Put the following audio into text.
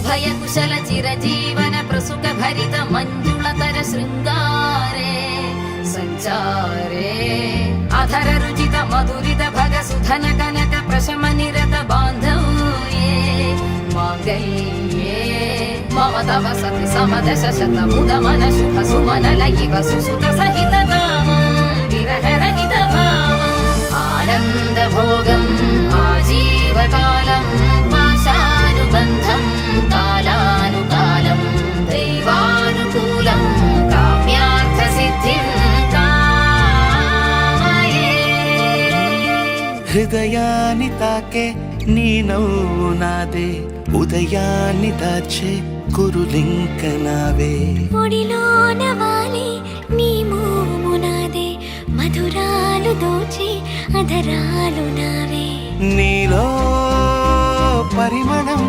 అభయ కుశల చిరజీవన ప్రసుక భరిత మంజుళతర శృంగారే సంచారే అధర రుచిత మధురిత భగ సుధన కనక ప్రశమ నిరత బాంధవ్యే మాంగళ్యే మమ తవ సతి సమదశ శత ముద మన శుభ సుమన లయివ సుసుత సహిత విరహ రహిత భావం ఆనంద భోగం ఆజీవకాలం పాశానుబంధం కాలానుకాలం దైవానుకూలం కామ్యార్థ సిద్ధిం కామయే. హృదయాన్ని తాకే నీ నవ్వు నాదే, ఉదయాన్ని దాచే కురులింక నావే. ఒడిలోన వాలి నీ మోము నాదే, మధురాలు దోచి అధరాలు నావే. నీలో పరిమళం